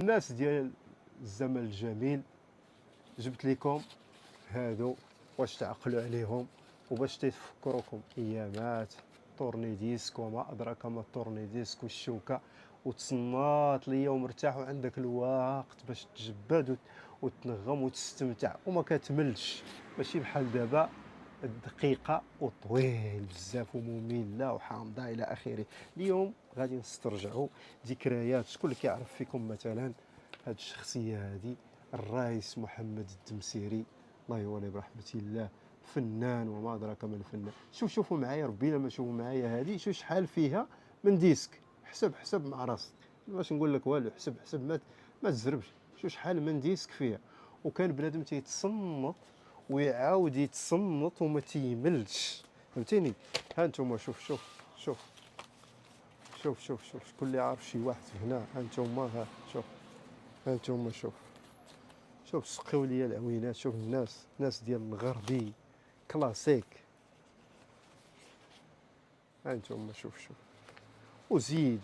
الناس ديال الزمن الجميل، جبت لكم هادو واش تعقلوا عليهم وباش تفكروكم ايامات طورني ديسك وما ادراك ما الطورني ديسك والشوكه، وتصنات ليا ومرتاح وعندك الوقت باش تجبد وتنغم وتستمتع وما كتملش، ماشي بحال دابا الدقيقه وطويل بزاف وممله وحامضه الى اخره. اليوم غادي نسترجعوا ذكريات. شكون اللي كيعرف فيكم مثلا هاد الشخصيه هادي؟ الرئيس محمد الدمسيري الله يولي برحمة الله، فنان وما أدراك ما الفنان. شوفوا معايا، ربي الا ما شوفوا معايا هذه شو شحال فيها من ديسك. حسب مع راسك، باش نقول لك والو، حسب ما تزربش. شو شحال من ديسك فيها، وكان بنادم تيتصنت ويعاود يتصنت وما تيملش، فهمتيني؟ ها انتم شوف شكون اللي عارف شي واحد هنا؟ ها انتم، ها شوف، ها انتم شوف سقيو ليا العوينات. شوف الناس ديال الغربي كلاسيك. ها انتم شوف وزيد.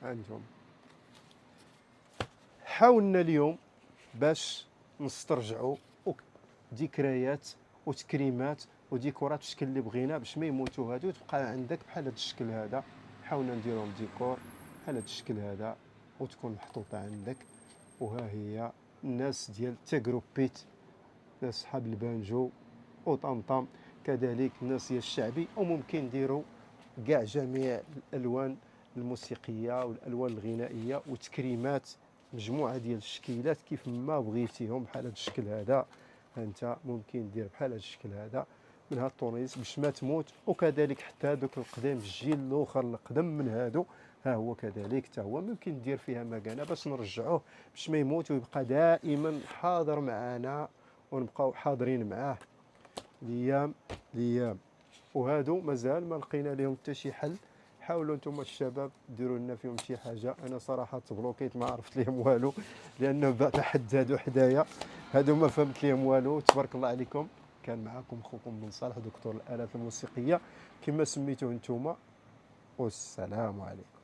ها انتم حاولنا اليوم باش نسترجعوا ذكريات وتكريمات وديكورات بالشكل اللي بغينا باش ما يموتوا هادو، تبقى عندك بحال هذا الشكل هذا. حاولنا نديرهم ديكور بحال هذا الشكل هذا وتكون محطوطه عندك. وها هي الناس ديال تيغروبيت، ناس صحاب البانجو وطمطم، كذلك الناس ديال الشعبي. وممكن نديروا كاع جميع الالوان الموسيقيه والالوان الغنائيه وتكريمات، مجموعه ديال الشكيلات كيف ما بغيتيهم بحال هذا الشكل هذا. انت ممكن دير بحال هذا الشكل هذا من هاد الطونيس باش ما تموت. وكذلك حتى هذوك القدام، الجيل الاخر القدم من هادو، ها هو كذلك حتى هو ممكن دير فيها مكانه باش نرجعوه باش ما يموت ويبقى دائما حاضر معنا ونبقاو حاضرين معاه الايام. وهادو مازال ما لقينا لهم حتى شي حل. حاولوا نتوما الشباب ديروا لنا فيهم شي حاجه. انا صراحه تبلوكيت ما عرفت لهم والو، لانه تحدادوا حدايا، هادو ما فهمت لهم والو. تبارك الله عليكم. كان معكم خوكم بن صالح دكتور الالات الموسيقيه كما سميتوه نتوما، والسلام عليكم.